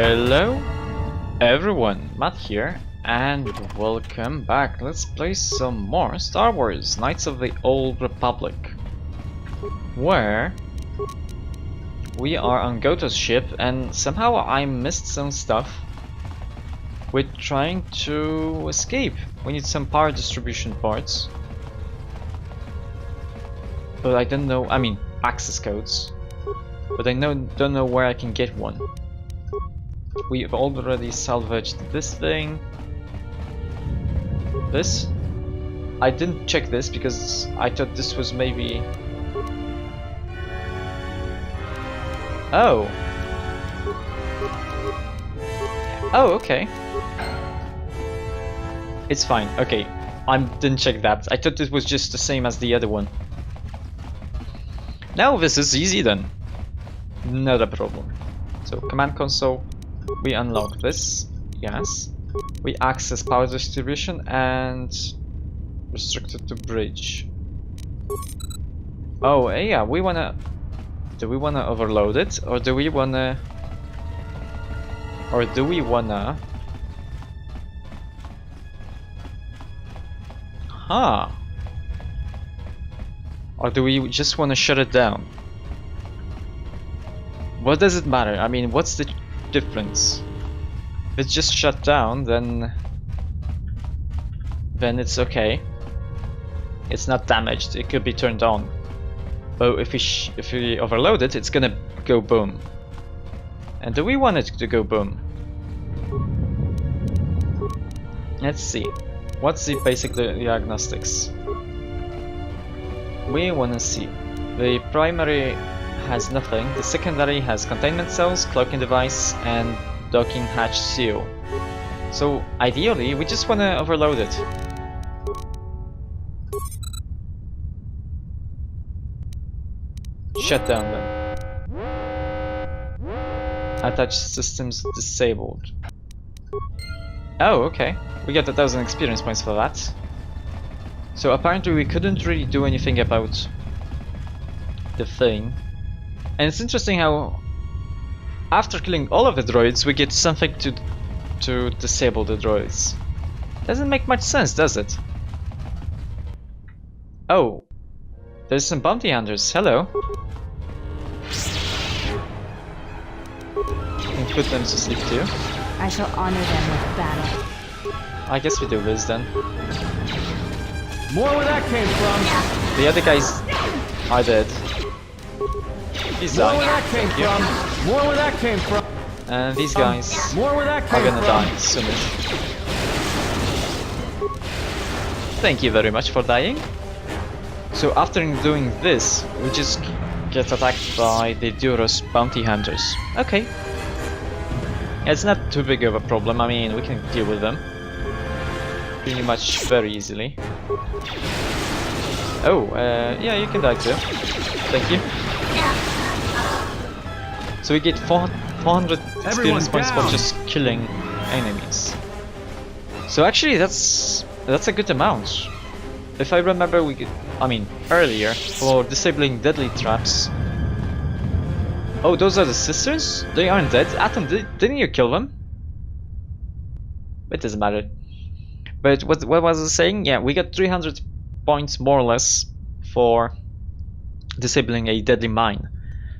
Hello everyone, Matt here, and welcome back. Let's play some more Star Wars Knights of the Old Republic, where we are on Goto's ship, and somehow I missed some stuff with trying to escape. We need some power distribution parts, but I don't know, access codes, but I don't know where I can get one. We've already salvaged this thing. This? I didn't check this because I thought this was maybe... Oh! Oh, okay. It's fine, okay. I didn't check that. I thought it was just the same as the other one. Now this is easy then. Not a problem. So, command console. We unlock this, yes. We access power distribution and restricted to bridge. Oh yeah, we wanna... Do we wanna overload it, or do we wanna... Huh. Or do we just wanna shut it down? What does it matter? I mean, what's the difference? If it's just shut down, then it's okay. It's not damaged. It could be turned on. But if we overload it, it's gonna go boom. And do we want it to go boom? Let's see. What's the basic diagnostics? We wanna see. The primary has nothing. The secondary has containment cells, cloaking device, and docking hatch seal. So ideally, we just want to overload it. Shut down then. Attached systems disabled. Oh, okay. We got 1,000 experience points for that. So apparently we couldn't really do anything about the thing. And it's interesting how after killing all of the droids we get something to disable the droids. Doesn't make much sense, does it? Oh, there's some bounty hunters. Hello. You can put them to sleep too. I shall honor them with battle. I guess we do this then. More where that came from. The other guys are dead. He's More dying. where that came from. More where that came from. And these guys More where that are came gonna from. die soonish. Thank you very much for dying. So after doing this, we just get attacked by the Duros bounty hunters. Okay. It's not too big of a problem. I mean, we can deal with them pretty much very easily. Oh, yeah, you can die too. Thank you. So we get 400 experience points for just killing enemies. So actually that's a good amount. If I remember, we get, earlier for disabling deadly traps. Oh, those are the sisters? They aren't dead. Atom, didn't you kill them? It doesn't matter. But what was I saying? Yeah, we got 300 points more or less for disabling a deadly mine.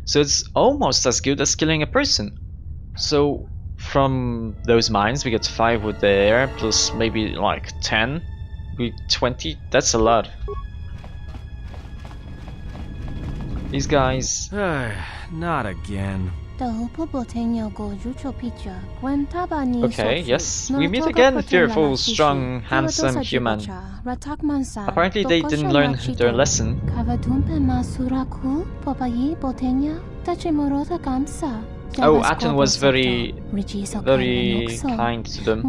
So it's almost as good as killing a person. So from those mines we get 5 with the air, plus maybe like 10 with 20. That's a lot. These guys... Not again. Okay, yes, we meet again, fearful, strong, handsome human. Apparently they didn't learn their lesson. Oh, Aten was very kind to them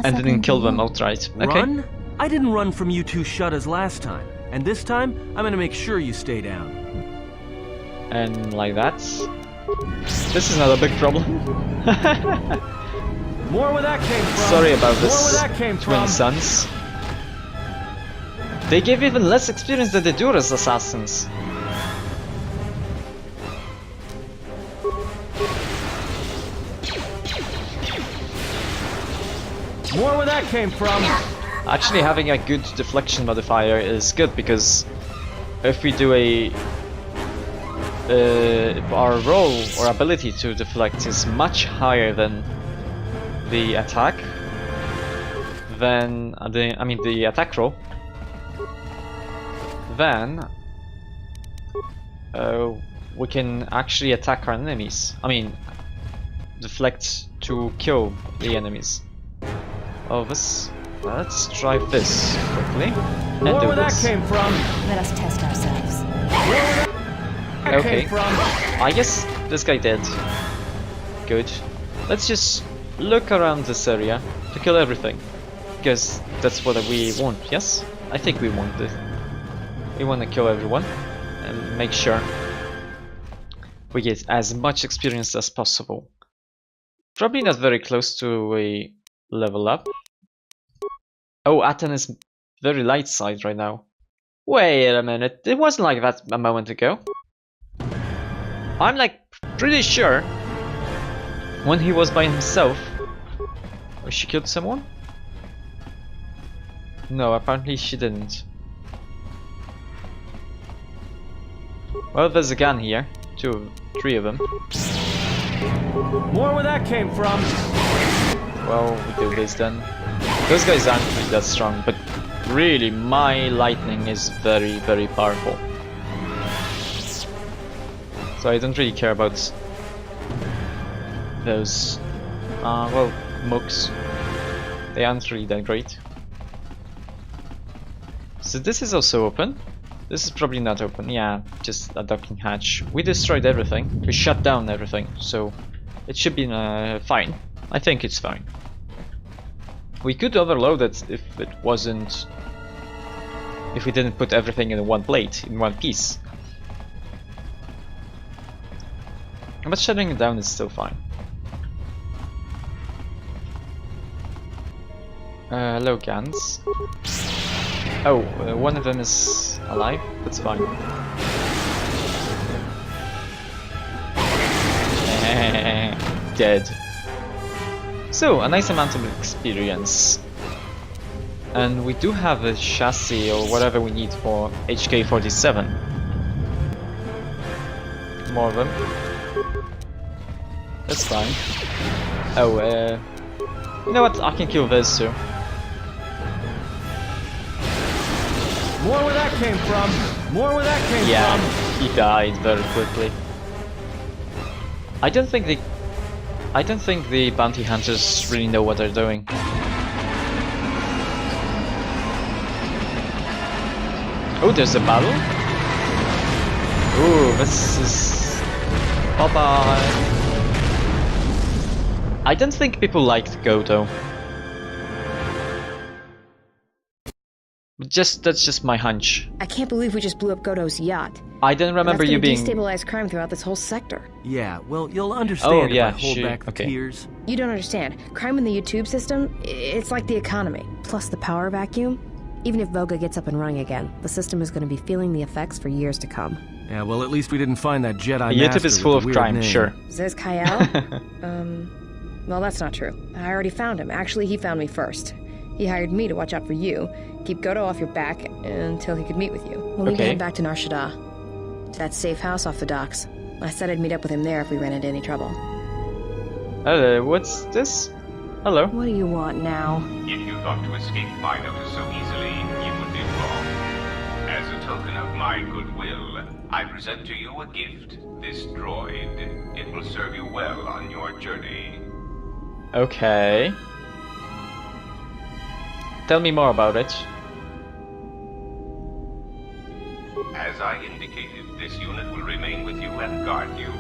and didn't kill them outright. Okay. Run? I didn't run from you two Shaddaas last time. And this time, I'm gonna make sure you stay down. And like that. This is not a big problem. More where that came from. Sorry about this, More where that came twin from. sons. They gave even less experience than the Duras assassins. More where that came from. Actually, having a good deflection modifier is good because if we do our roll or ability to deflect is much higher than the attack, then the attack roll, then we can actually attack our enemies. I mean, deflect to kill the enemies. Oh, let's try this quickly and More do where that this. came from. Let us test ourselves. Okay, Came from. I guess this guy did. Good. Let's just look around this area to kill everything, because that's what we want. Yes, I think we want this. We want to kill everyone and make sure we get as much experience as possible. Probably not very close to a level up. Oh, Aten is very light side right now. Wait a minute, it wasn't like that a moment ago. I'm like pretty sure when he was by himself. Oh, she killed someone? No, apparently she didn't. Well, there's a gun here. 3 of them. More where that came from. Well, we do this then. Those guys aren't really that strong, but really my lightning is very, very powerful. So I don't really care about those, well, mooks. They aren't really that great. So this is also open. This is probably not open. Yeah, just a docking hatch. We destroyed everything. We shut down everything, so it should be fine. I think it's fine. We could overload it if it wasn't... if we didn't put everything in one plate, in one piece. But shutting it down is still fine. Low guns. Oh, one of them is alive. That's fine. Dead. So, a nice amount of experience. And we do have a chassis or whatever we need for HK-47. More of them. That's fine. Oh, you know what? I can kill this too. More where that came from. More where that came Yeah, from. he died very quickly. I don't think the bounty hunters really know what they're doing. Oh, there's a battle? Ooh, this is... Bye-bye. I don't think people liked Go though. That's just my hunch. I can't believe we just blew up Godot's yacht. I don't remember you being... destabilize crime throughout this whole sector. Yeah, well, you'll understand yeah, if I hold back the okay. tears. You don't understand. Crime in the YouTube system, it's like the economy. Plus the power vacuum. Even if Voga gets up and running again, the system is going to be feeling the effects for years to come. Yeah, well, at least we didn't find that Jedi YouTube master is full with of the crime, weird name. sure. Ziz Kyle? Well, that's not true. I already found him. Actually, he found me first. He hired me to watch out for you, keep Godo off your back until he could meet with you. We'll need to head back to Nar Shaddaa, to that safe house off the docks. I said I'd meet up with him there if we ran into any trouble. Hello, what's this? Hello. What do you want now? If you thought to escape my notice so easily, you would be wrong. As a token of my goodwill, I present to you a gift, this droid. It will serve you well on your journey. Okay. Tell me more about it. As I indicated, this unit will remain with you and guard you.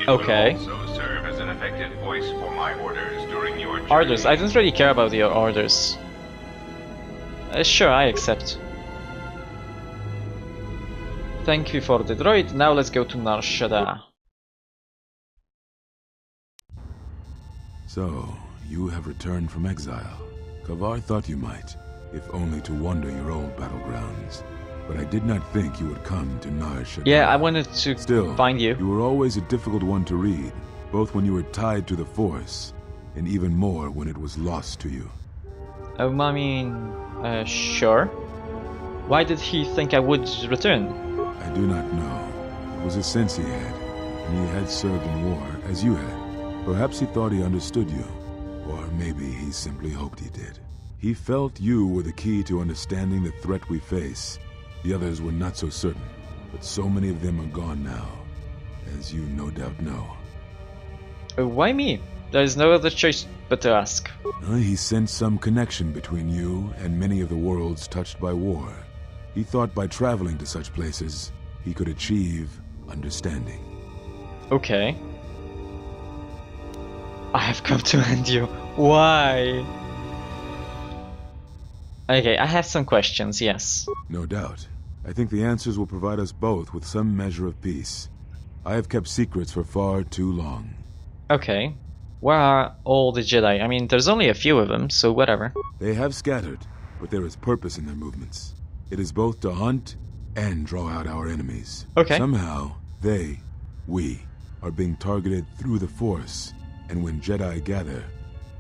It Okay. will also serve as an effective voice for my orders during your journey. Orders. I don't really care about your orders. Sure, I accept. Thank you for the droid. Now let's go to Nar Shaddaa. So, you have returned from exile. Kavar thought you might, if only to wander your old battlegrounds. But I did not think you would come to Nar Shaddaa. Yeah, I wanted to Still, find you. You were always a difficult one to read, both when you were tied to the Force, and even more when it was lost to you. I mean, sure. Why did he think I would return? I do not know. It was a sense he had, and he had served in war, as you had. Perhaps he thought he understood you, or maybe he simply hoped he did. He felt you were the key to understanding the threat we face. The others were not so certain, but so many of them are gone now, as you no doubt know. Why me? There is no other choice but to ask. He sensed some connection between you and many of the worlds touched by war. He thought by traveling to such places, he could achieve understanding. Okay. I have come to end you. Why? Okay, I have some questions, yes. No doubt. I think the answers will provide us both with some measure of peace. I have kept secrets for far too long. Okay. Where are all the Jedi? I mean, there's only a few of them, so whatever. They have scattered, but there is purpose in their movements. It is both to hunt and draw out our enemies. Okay. Somehow, we, are being targeted through the Force, and when Jedi gather,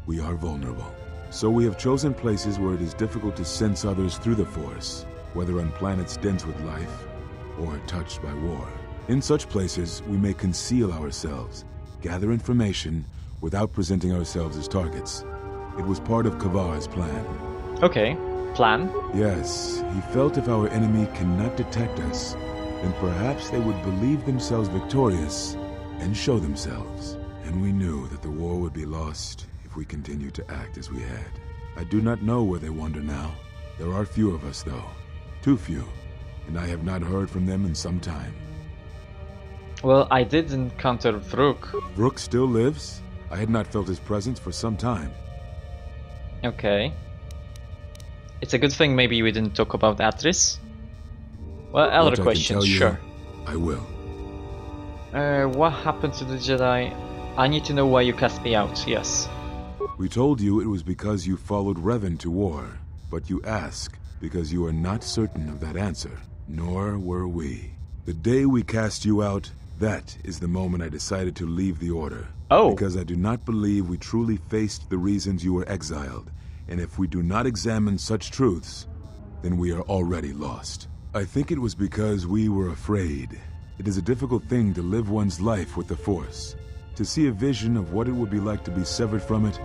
we are vulnerable. So we have chosen places where it is difficult to sense others through the Force, whether on planets dense with life, or touched by war. In such places, we may conceal ourselves, gather information, without presenting ourselves as targets. It was part of Kavar's plan. Okay. Plan? Yes, he felt if our enemy cannot detect us, then perhaps they would believe themselves victorious and show themselves. And we knew that the war would be lost if we continued to act as we had. I do not know where they wander now. There are few of us, though. Too few. And I have not heard from them in some time. Well, I did encounter Vrook. Vrook still lives? I had not felt his presence for some time. Okay. It's a good thing maybe we didn't talk about Atris. Well, other questions, sure. I will. What happened to the Jedi? I need to know why you cast me out, yes. We told you it was because you followed Revan to war, but you ask because you are not certain of that answer, nor were we. The day we cast you out, that is the moment I decided to leave the Order. Oh. Because I do not believe we truly faced the reasons you were exiled, and if we do not examine such truths, then we are already lost. I think it was because we were afraid. It is a difficult thing to live one's life with the Force. To see a vision of what it would be like to be severed from it,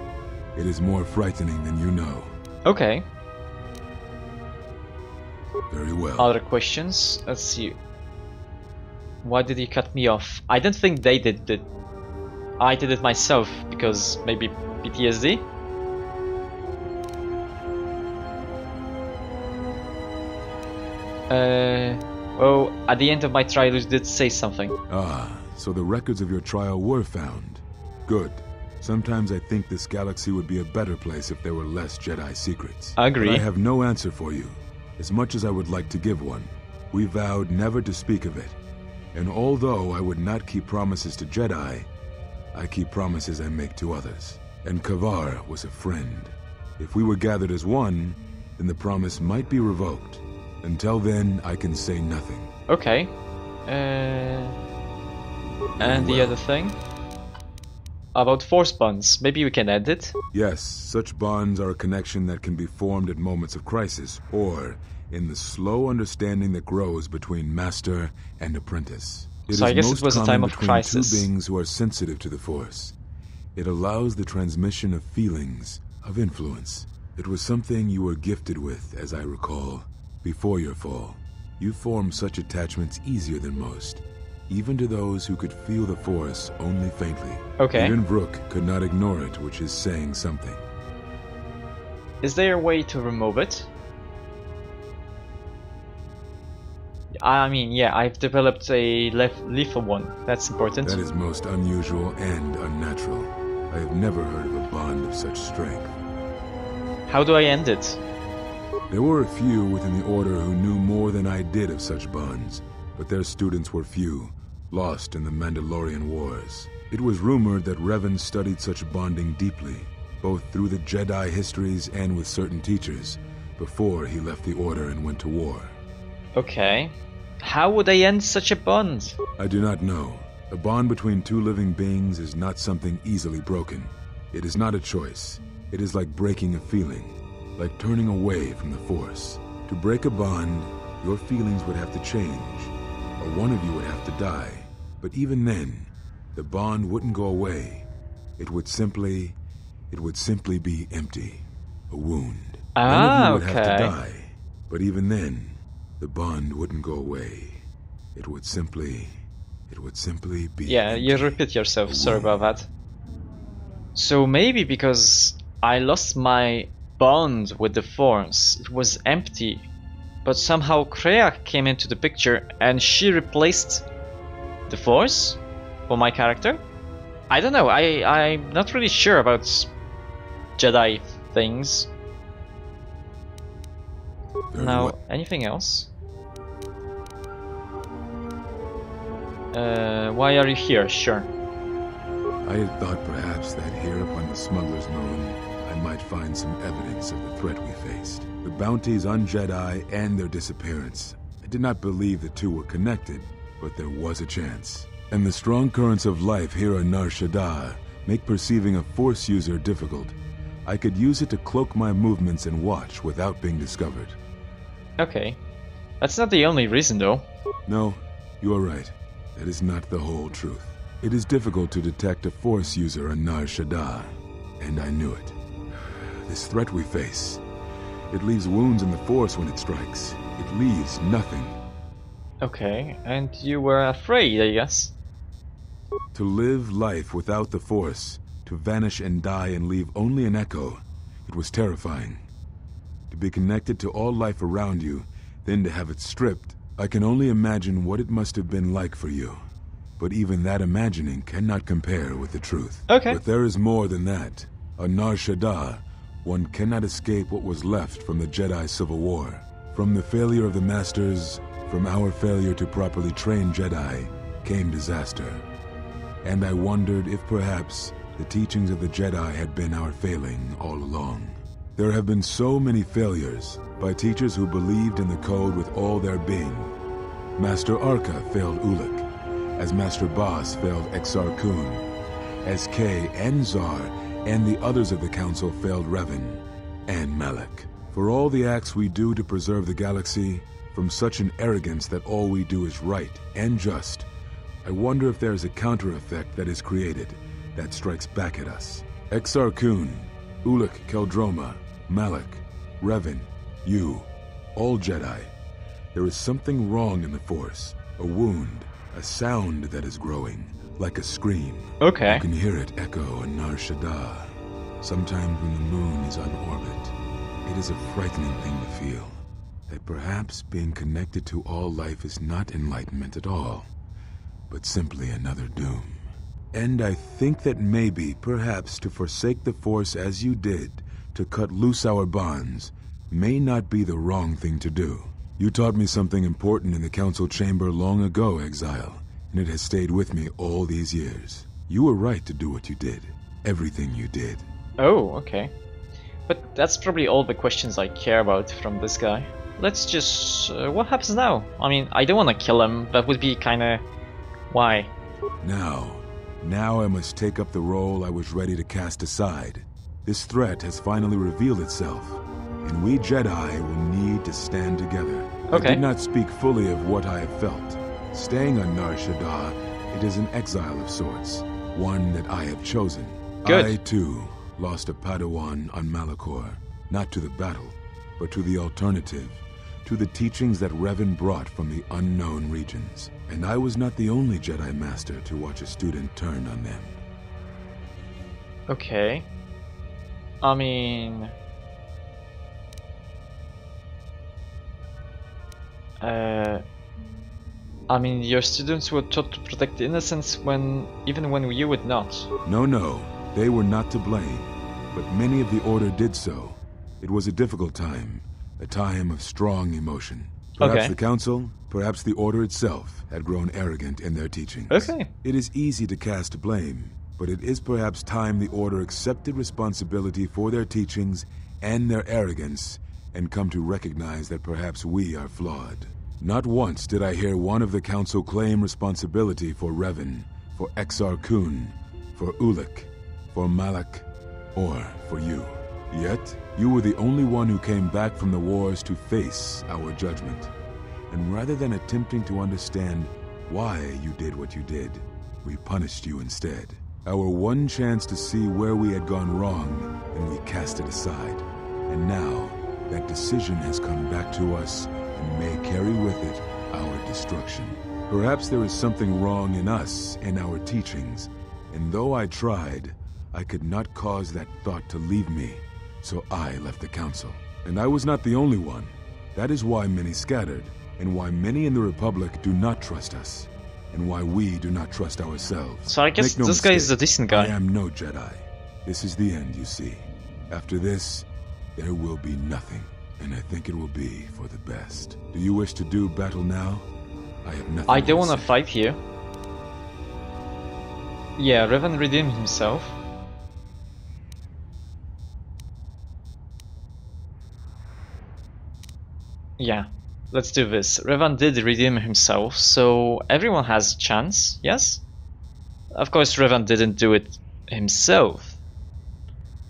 it is more frightening than you know. Okay. Very well. Other questions? Let's see. Why did you cut me off? I don't think they did it. I did it myself, because maybe PTSD? Well, at the end of my trial you did say something. Ah, so the records of your trial were found. Good. Sometimes I think this galaxy would be a better place if there were less Jedi secrets. I agree. But I have no answer for you, as much as I would like to give one. We vowed never to speak of it. And although I would not keep promises to Jedi, I keep promises I make to others. And Kavar was a friend. If we were gathered as one, then the promise might be revoked. Until then, I can say nothing. Okay. And the other thing? About force bonds. Maybe we can end it? Yes, such bonds are a connection that can be formed at moments of crisis, or in the slow understanding that grows between master and apprentice. So I guess it was a time of crisis. Two beings who are sensitive to the Force. It allows the transmission of feelings, of influence. It was something you were gifted with, as I recall. Before your fall, you formed such attachments easier than most, even to those who could feel the Force only faintly. Okay. Even Vrook could not ignore it, which is saying something. Is there a way to remove it? I mean, yeah, I've developed a lethal one. That's important. That is most unusual and unnatural. I have never heard of a bond of such strength. How do I end it? There were a few within the Order who knew more than I did of such bonds, but their students were few, lost in the Mandalorian Wars. It was rumored that Revan studied such bonding deeply, both through the Jedi histories and with certain teachers, before he left the Order and went to war. Okay. How would I end such a bond? I do not know. A bond between two living beings is not something easily broken. It is not a choice. It is like breaking a feeling. like turning away from the Force. To break a bond, your feelings would have to change, or one of you would have to die. But even then, the bond wouldn't go away. It would simply be empty, a wound. One of you would have to die, but even then, the bond wouldn't go away. It would simply be Yeah, empty, you repeat yourself, sorry about that. So maybe because I lost my bond with the Force, it was empty, but somehow Kreia came into the picture and she replaced the Force for my character? I don't know, I'm not really sure about Jedi things. Now, anything else? Why are you here? Sure. I had thought perhaps that here upon the Smuggler's Moon, I might find some evidence of the threat we faced. The bounties on Jedi and their disappearance. I did not believe the two were connected, but there was a chance. And the strong currents of life here on Nar Shaddaa make perceiving a Force user difficult. I could use it to cloak my movements and watch without being discovered. Okay. That's not the only reason though. No, you are right. That is not the whole truth. It is difficult to detect a Force user on Nar Shaddaa, and I knew it. This threat we face, it leaves wounds in the Force when it strikes. It leaves nothing. Okay, and you were afraid, I guess? To live life without the Force, to vanish and die and leave only an echo, it was terrifying. To be connected to all life around you, then to have it stripped, I can only imagine what it must have been like for you. But even that imagining cannot compare with the truth. Okay. But there is more than that. On Nar Shaddaa, one cannot escape what was left from the Jedi Civil War. From the failure of the Masters, from our failure to properly train Jedi, came disaster. And I wondered if perhaps the teachings of the Jedi had been our failing all along. There have been so many failures by teachers who believed in the code with all their being. Master Arca failed Ulic, as Master Boss failed Exar Kun, as Kay and Zar and the others of the Council failed Revan and Malak. For all the acts we do to preserve the galaxy, from such an arrogance that all we do is right and just, I wonder if there is a counter-effect that is created that strikes back at us. Exar Kun, Ulic Keldroma, Malak, Revan, you, all Jedi. There is something wrong in the Force, a wound, a sound that is growing, like a scream. Okay. You can hear it echo in Nar Shaddaa. Sometimes when the moon is on orbit, it is a frightening thing to feel. That perhaps being connected to all life is not enlightenment at all, but simply another doom. And I think that maybe, perhaps, to forsake the Force as you did, to cut loose our bonds, may not be the wrong thing to do. You taught me something important in the Council Chamber long ago, Exile, and it has stayed with me all these years. You were right to do what you did. Everything you did. Oh, okay. But that's probably all the questions I care about from this guy. Let's just... what happens now? I mean, I don't want to kill him. That would be kinda... Why? Now I must take up the role I was ready to cast aside. This threat has finally revealed itself, and we Jedi will need to stand together. Okay. I did not speak fully of what I have felt. Staying on Nar Shaddaa, it is an exile of sorts, one that I have chosen. Good. I, too, lost a Padawan on Malachor, not to the battle, but to the alternative, to the teachings that Revan brought from the unknown regions. And I was not the only Jedi Master to watch a student turn on them. Okay. I mean... your students were taught to protect innocence even when you would not. No, they were not to blame, but many of the Order did so. It was a difficult time, a time of strong emotion. Perhaps the Council, perhaps the Order itself, had grown arrogant in their teachings. Okay. It is easy to cast blame, but it is perhaps time the Order accepted responsibility for their teachings and their arrogance, and come to recognize that perhaps we are flawed. Not once did I hear one of the Council claim responsibility for Revan, for Exar Kun, for Ulic, for Malak, or for you. Yet, you were the only one who came back from the wars to face our judgment. And rather than attempting to understand why you did what you did, we punished you instead. Our one chance to see where we had gone wrong, and we cast it aside. And now, that decision has come back to us and may carry with it our destruction. Perhaps there is something wrong in us and our teachings, and though I tried, I could not cause that thought to leave me, so I left the council. And I was not the only one. That is why many scattered, and why many in the Republic do not trust us, and why we do not trust ourselves. So I guess this guy is a decent guy. I am no Jedi. This is the end, you see. After this, there will be nothing, and I think it will be for the best. Do you wish to do battle now? I have nothing. I don't want to fight here. Yeah, Revan redeemed himself. Yeah, let's do this. Revan did redeem himself, so everyone has a chance, yes? Of course, Revan didn't do it himself.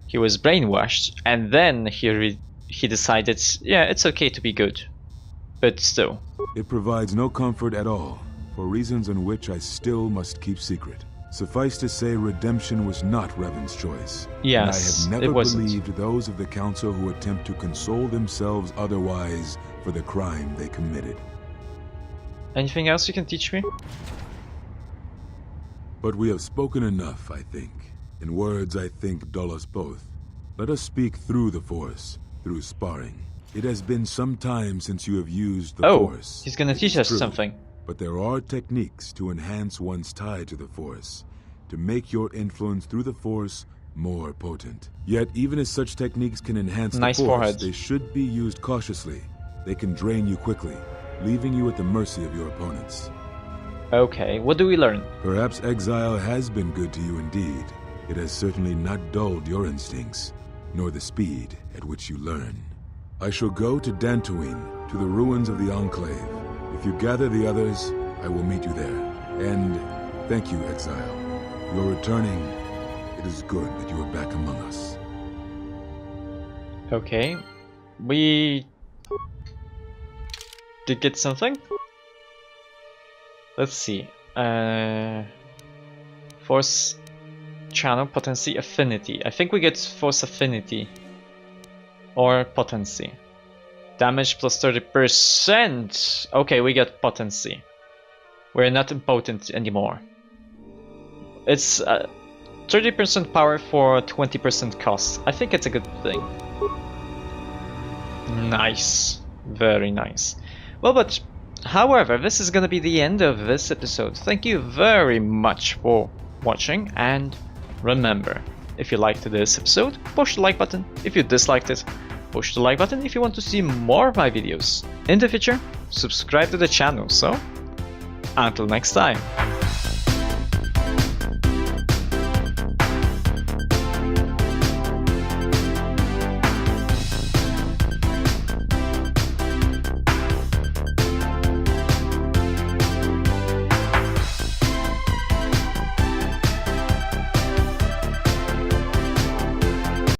He was brainwashed, and then he decided, yeah, it's okay to be good. But still. It provides no comfort at all, for reasons in which I still must keep secret. Suffice to say, redemption was not Revan's choice. Yes, and I have it never wasn't. believed those of the Council who attempt to console themselves otherwise for the crime they committed. Anything else you can teach me? But we have spoken enough, I think. In words, I think, dull us both. Let us speak through the Force, through sparring. It has been some time since you have used the Force. Oh, he's gonna teach us something. But there are techniques to enhance one's tie to the Force, to make your influence through the Force more potent. Yet, even as such techniques can enhance the Force, forehead. they should be used cautiously. They can drain you quickly, leaving you at the mercy of your opponents. Okay, what do we learn? Perhaps exile has been good to you indeed. It has certainly not dulled your instincts, nor the speed at which you learn. I shall go to Dantooine, to the ruins of the Enclave. If you gather the others, I will meet you there. And thank you, Exile. You're returning. It is good that you are back among us. Okay, we did get something. Let's see. Force channel potency affinity. I think we get force affinity or potency. Damage plus 30%. Okay, we get potency. We're not impotent anymore. It's 30% power for 20% cost. I think it's a good thing. Nice. Very nice. Well, but however, this is gonna be the end of this episode. Thank you very much for watching, and remember, if you liked this episode, push the like button. If you disliked it, push the like button. If you want to see more of my videos in the future, subscribe to the channel. So, until next time.